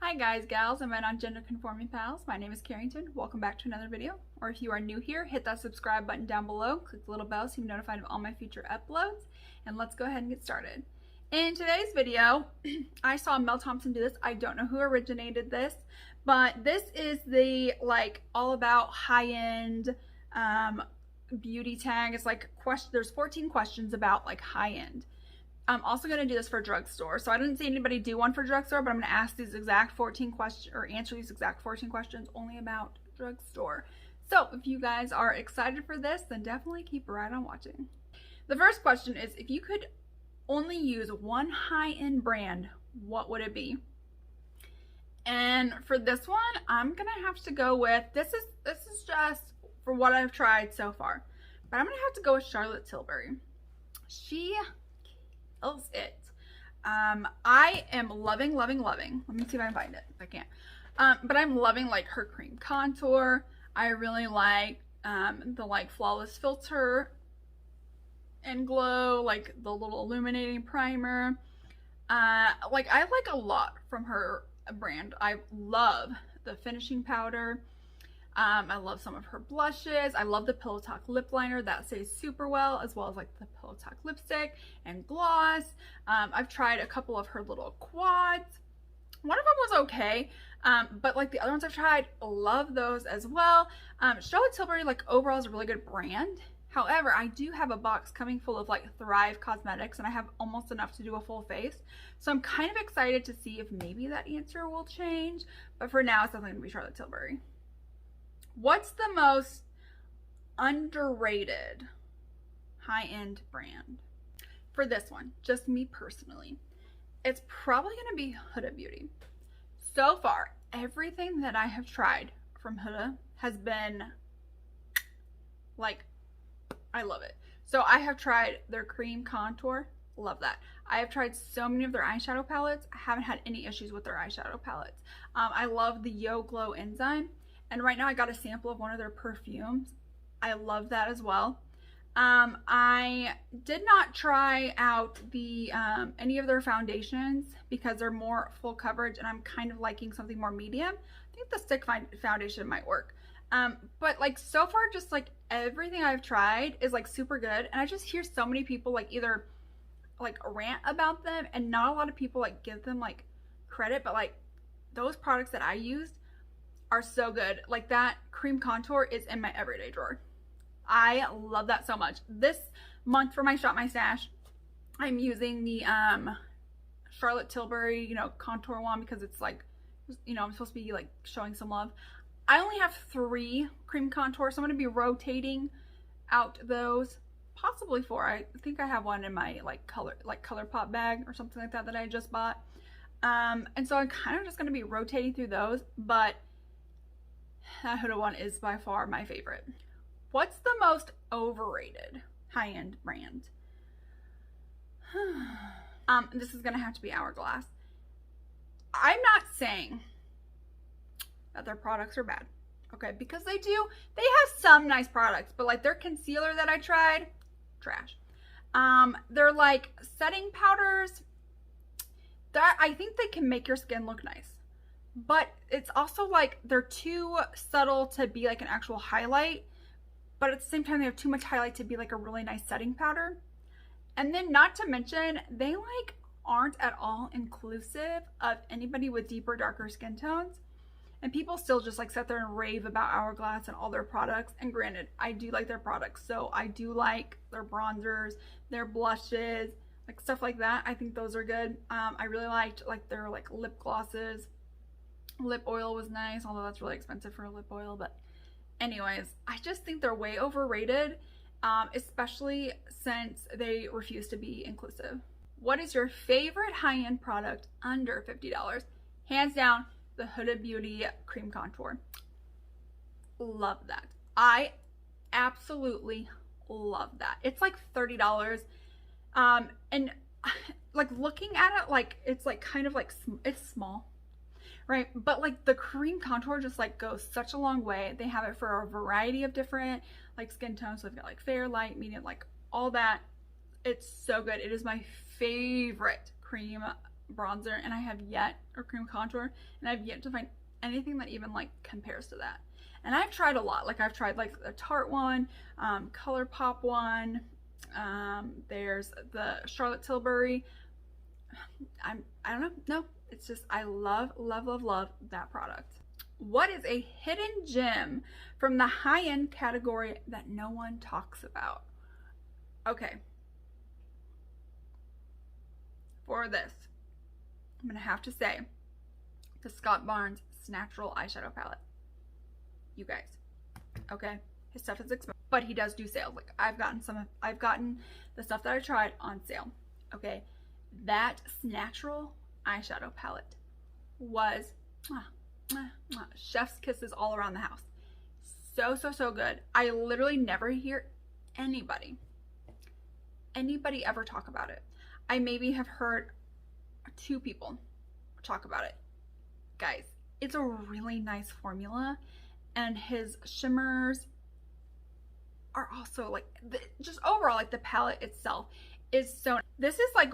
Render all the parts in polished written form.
Hi guys, gals, and my non-gender conforming pals. My name is Carrington. Welcome back to another video. Or if you are new here, hit that subscribe button down below. Click the little bell so you're notified of all my future uploads. And let's go ahead and get started. In today's video, I saw Mel Thompson do this. I don't know who originated this, but this is the all about high-end beauty tag. It's like there's 14 questions about high-end. I'm also going to do this for drugstore. So I didn't see anybody do one for drugstore, but I'm going to ask these exact 14 questions or answer these exact 14 questions only about drugstore. So if you guys are excited for this, then definitely keep right on watching. The first question is, if you could only use one high-end brand, what would it be? And for this one, I'm going to have to go with, this is just for what I've tried so far, but I'm going to have to go with Charlotte Tilbury. She kills it. I am loving. Let me see if I can find it. If I can't. But I'm loving her cream contour. I really like the flawless filter and glow, the little illuminating primer. I like a lot from her brand. I love the finishing powder. I love some of her blushes. I love the Pillow Talk lip liner. That stays super well, as well as the Pillow Talk lipstick and gloss. I've tried a couple of her little quads. One of them was okay, but the other ones I've tried, love those as well. Charlotte Tilbury overall is a really good brand. However, I do have a box coming full of Thrive Cosmetics, and I have almost enough to do a full face. So I'm kind of excited to see if maybe that answer will change. But for now, it's definitely going to be Charlotte Tilbury. What's the most underrated high-end brand? For this one, just me personally, it's probably going to be Huda Beauty. So far, everything that I have tried from Huda has been I love it. So I have tried their cream contour, love that. I have tried so many of their eyeshadow palettes. I haven't had any issues with their eyeshadow palettes. I love the Yo Glow enzyme. And right now I got a sample of one of their perfumes. I love that as well. I did not try out the any of their foundations because they're more full coverage and I'm kind of liking something more medium. I think the stick foundation might work. But so far just everything I've tried is super good. And I just hear so many people either rant about them, and not a lot of people give them credit, but those products that I used are so good. That cream contour is in my everyday drawer. I love that so much. This month for my Shop My Stash, I'm using the Charlotte Tilbury, contour one because it's I'm supposed to be showing some love. I only have 3 cream contours, so I'm going to be rotating out those, possibly 4. I think I have one in my ColourPop bag or something like that that I just bought. And so I'm kind of just going to be rotating through those, but that Huda one is by far my favorite. What's the most overrated high-end brand? This is gonna have to be Hourglass. I'm not saying that their products are bad, okay? Because they have some nice products, but their concealer that I tried, trash. They're setting powders that I think they can make your skin look nice. But it's also they're too subtle to be an actual highlight, but at the same time they have too much highlight to be a really nice setting powder. And then not to mention, they aren't at all inclusive of anybody with deeper, darker skin tones. And people still just sit there and rave about Hourglass and all their products. And granted, I do like their products. So I do like their bronzers, their blushes, stuff like that. I think those are good. I really liked their lip glosses. Lip oil was nice, although that's really expensive for a lip oil. But anyways, I just think they're way overrated, especially since they refuse to be inclusive. What is your favorite high-end product under $50? Hands down, the Huda Beauty cream contour. Love that. I absolutely love that. It's $30. And looking at it, it's kind of it's small. Right, but the cream contour just goes such a long way. They have it for a variety of different skin tones. So they've got fair, light, medium, all that. It's so good. It is my favorite cream bronzer, and I have yet, or cream contour, and I've yet to find anything that even like compares to that. And I've tried a lot. Like I've tried like the Tarte one, ColourPop one, there's the Charlotte Tilbury. I don't know. No, it's just, I love that product. What is a hidden gem from the high-end category that no one talks about? Okay. For this, I'm gonna have to say the Scott Barnes Natural Eyeshadow Palette. You guys, okay? His stuff is expensive, but he does do sales. Like I've gotten the stuff that I tried on sale. Okay, that natural eyeshadow palette was chef's kisses all around the house. So good. I literally never hear anybody ever talk about it. I maybe have heard 2 people talk about it. Guys, it's a really nice formula, and his shimmers are also like, just overall, like the palette itself is so, this is like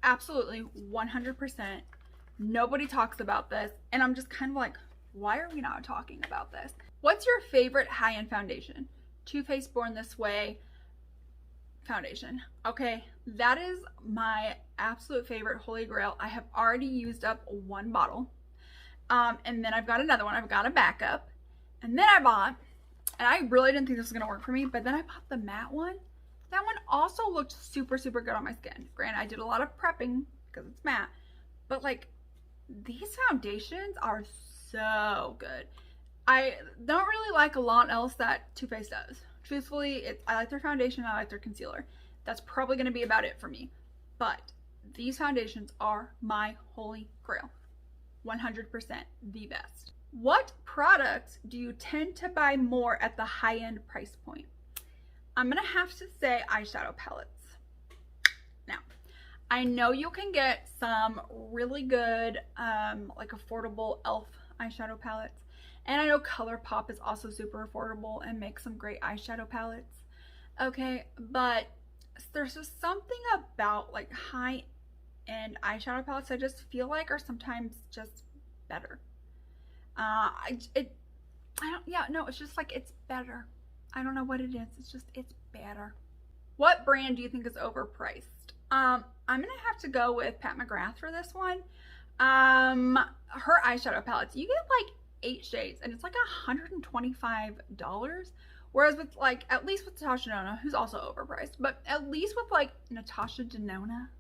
absolutely 100%. Nobody talks about this, and I'm just kind of like, why are we not talking about this? What's your favorite high-end foundation? Too Faced Born This Way foundation. Okay, that is my absolute favorite holy grail. I have already used up 1 bottle, and then I've got another one. I've got a backup, and then I bought, and I really didn't think this was gonna work for me, but then I bought the matte one. That one also looked super good on my skin. Granted, I did a lot of prepping because it's matte, but like, these foundations are so good. I don't really like a lot else that Too Faced does. Truthfully, I like their foundation, I like their concealer. That's probably going to be about it for me. But these foundations are my holy grail. 100% the best. What products do you tend to buy more at the high-end price point? I'm going to have to say eyeshadow palettes. Now, I know you can get some really good, like affordable e.l.f. eyeshadow palettes. And I know ColourPop is also super affordable and makes some great eyeshadow palettes. Okay, but there's just something about like high-end eyeshadow palettes I just feel like are sometimes just better. It's just like, it's better. I don't know what it is. It's better. What brand do you think is overpriced? I'm gonna have to go with Pat McGrath for this one. Her eyeshadow palettes, you get like 8 shades, and it's like $125. Whereas with like, at least with Natasha Denona, who's also overpriced, but at least with like Natasha Denona,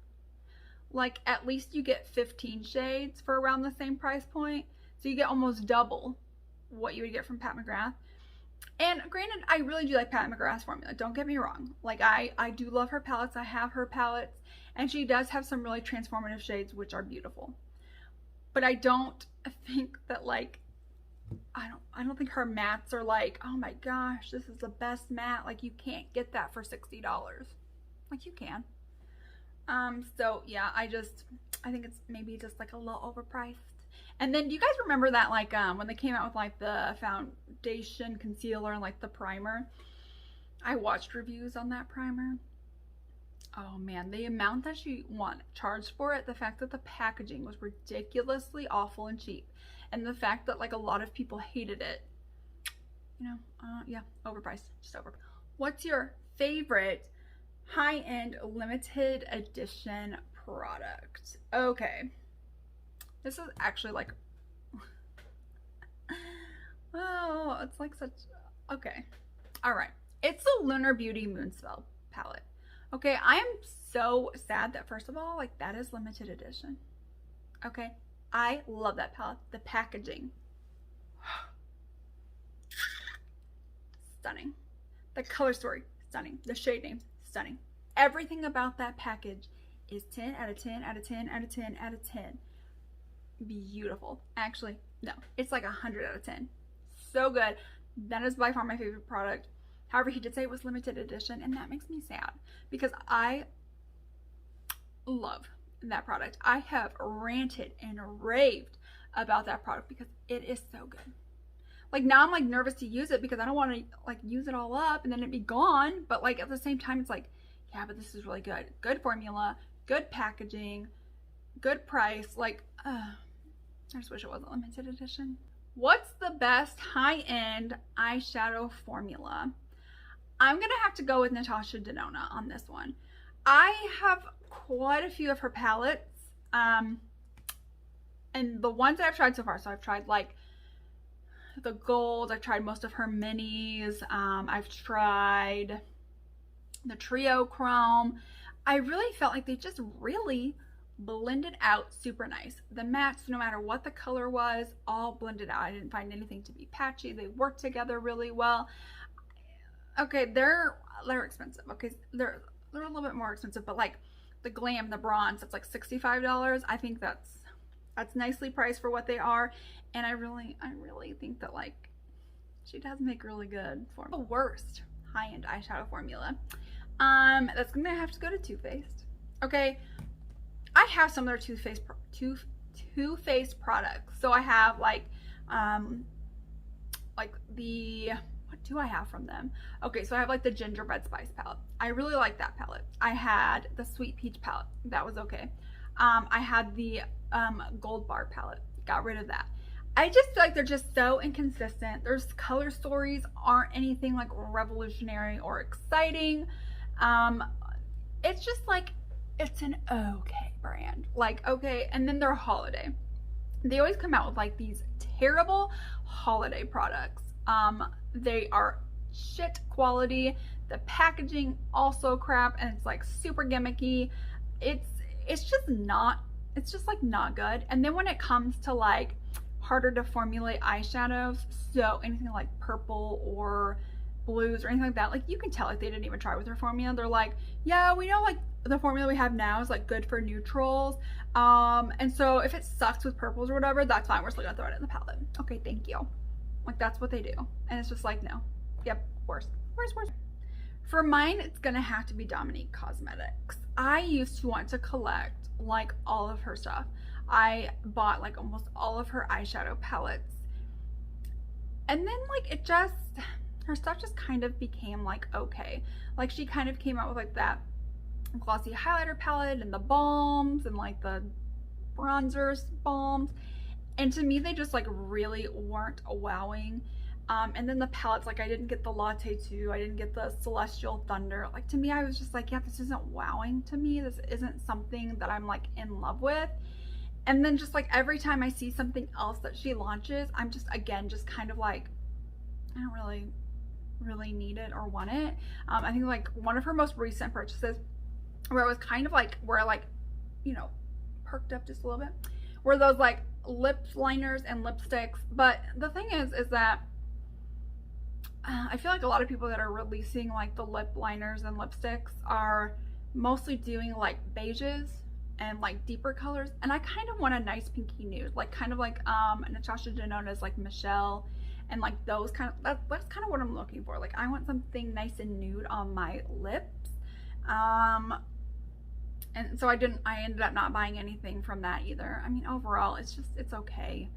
like at least you get 15 shades for around the same price point. So you get almost double what you would get from Pat McGrath. And granted, I really do like Pat McGrath's formula. Don't get me wrong. Like I do love her palettes. I have her palettes, and she does have some really transformative shades, which are beautiful. But I don't think that like, I don't think her mattes are like, oh my gosh, this is the best matte. Like you can't get that for $60. Like you can. So yeah, I think it's maybe just like a little overpriced. And then do you guys remember that like when they came out with like the foundation, concealer, and like the primer? I watched reviews on that primer. Oh man, the amount that she charged for it, the fact that the packaging was ridiculously awful and cheap, and the fact that like a lot of people hated it, you know, yeah, overpriced, just overpriced. What's your favorite high-end limited edition product? Okay, this is actually like, oh, it's like such, okay, all right, it's the Lunar Beauty Moonspell palette. Okay, I am so sad that first of all, like that is limited edition. Okay, I love that palette. The packaging, stunning. The color story, stunning. The shade names, stunning. Everything about that package is 10 out of 10 out of 10 out of 10 out of 10. Beautiful. Actually, no, it's like 100 out of 10. So good. That is by far my favorite product. However, he did say it was limited edition, and that makes me sad because I love that product. I have ranted and raved about that product because it is so good. Like now I'm like nervous to use it because I don't want to like use it all up and then it be gone. But like at the same time, it's like, yeah, but this is really good. Good formula, good packaging, good price. Like, I just wish it wasn't limited edition. What's the best high-end eyeshadow formula? I'm gonna have to go with Natasha Denona on this one. I have quite a few of her palettes, and the ones that I've tried so far, so I've tried like the gold, I've tried most of her minis, I've tried the trio chrome. I really felt like they just really blended out super nice. The mattes, no matter what the color was, all blended out. I didn't find anything to be patchy. They worked together really well. Okay, they're expensive. Okay, they're a little bit more expensive, but like the Glam, the bronze, it's like $65. I think that's nicely priced for what they are, and I really think that like she does make really good formula. The worst high-end eyeshadow formula, that's gonna have to go to Too Faced. Okay, I have some of their Too Faced products. So I have like the, what do I have from them? Okay, so I have like the gingerbread spice palette. I really like that palette. I had the sweet peach palette. That was okay. I had the gold bar palette. Got rid of that. I just feel like they're just so inconsistent. Their color stories aren't anything like revolutionary or exciting. It's just like, it's an okay brand. Like, okay, and then their holiday. They always come out with like these terrible holiday products. They are shit quality. The packaging also crap, and it's like super gimmicky. It's just like not good. And then when it comes to like harder to formulate eyeshadows, so anything like purple or blues or anything like that, like you can tell like they didn't even try with their formula. They're like, yeah, we know like the formula we have now is like good for neutrals, and so if it sucks with purples or whatever, that's fine, we're still gonna throw it in the palette. Okay, thank you. Like, that's what they do, and it's just like, no. Yep, worse. For mine, it's gonna have to be Dominique Cosmetics. I used to want to collect like all of her stuff. I bought like almost all of her eyeshadow palettes, and then like it just, her stuff just kind of became like okay. Like she kind of came out with like that glossy highlighter palette and the balms and like the bronzers balms, and to me they just like really weren't wowing. And then the palettes, like I didn't get the Latte 2, I didn't get the Celestial Thunder. Like to me, I was just like, yeah, this isn't wowing to me. This isn't something that I'm like in love with. And then just like every time I see something else that she launches, I'm just, again, just kind of like, I don't really need it or want it. I think like one of her most recent purchases where it was kind of like, where I like, you know, perked up just a little bit, were those like lip liners and lipsticks. But the thing is that I feel like a lot of people that are releasing like the lip liners and lipsticks are mostly doing like beiges and like deeper colors, and I kind of want a nice pinky nude, like kind of like Natasha Denona's like Michelle, and like those kind of, that's kind of what I'm looking for. Like I want something nice and nude on my lips, and so I ended up not buying anything from that either. I mean, overall it's okay.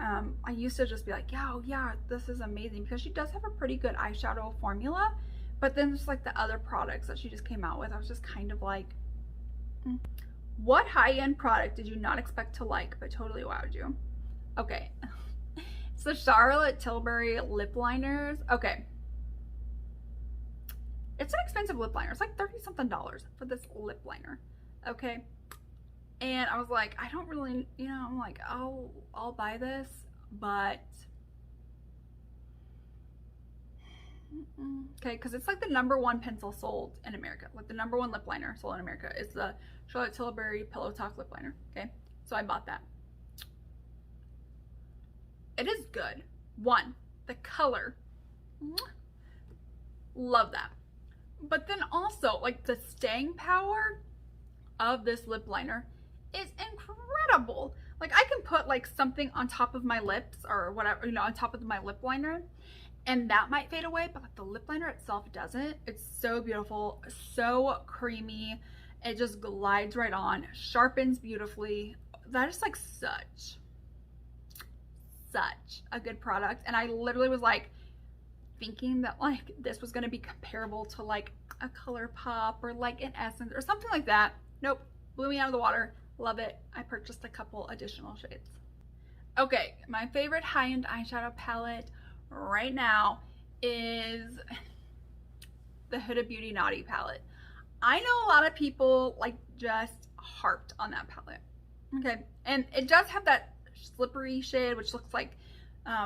I used to just be like, yeah, this is amazing, because she does have a pretty good eyeshadow formula, but then just like the other products that she just came out with, I was just kind of like, What high-end product did you not expect to like but totally wowed you? Okay, so Charlotte Tilbury lip liners. Okay, it's an expensive lip liner. It's like $30-something for this lip liner. Okay, and I was like, I don't really, you know, I'm like, I'll buy this, but okay, because it's like the #1 pencil sold in America. Like the #1 lip liner sold in America is the Charlotte Tilbury Pillow Talk lip liner. Okay, so I bought that. It is good. One, the color, love that. But then also like the staying power of this lip liner is incredible. Like I can put like something on top of my lips or whatever, you know, on top of my lip liner, and that might fade away, but like the lip liner itself doesn't. It's so beautiful, so creamy. It just glides right on, sharpens beautifully. That is like such a good product. And I literally was like thinking that like this was going to be comparable to like a ColourPop or like an Essence or something like that. Nope, blew me out of the water. Love it. I purchased a couple additional shades. Okay, my favorite high-end eyeshadow palette right now is the Huda Beauty Naughty palette. I know a lot of people like just harped on that palette. Okay, and it does have that slippery shade, which looks like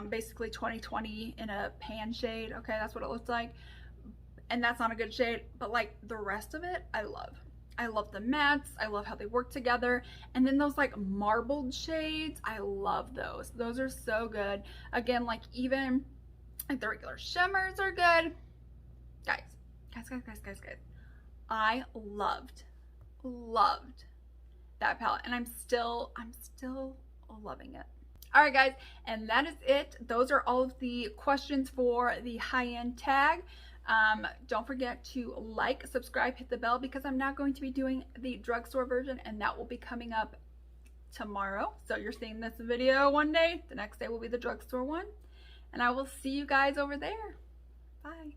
basically 2020 in a pan shade. Okay, that's what it looks like. And that's not a good shade, but like the rest of it, I love. I love the mattes. I love how they work together. And then those like marbled shades, I love those. Those are so good. Again, like even like the regular shimmers are good. Guys. I loved that palette, and I'm still loving it. All right, guys, and that is it. Those are all of the questions for the high-end tag. Don't forget to like, subscribe, hit the bell, because I'm now going to be doing the drugstore version, and that will be coming up tomorrow. So you're seeing this video one day, the next day will be the drugstore one, and I will see you guys over there. Bye.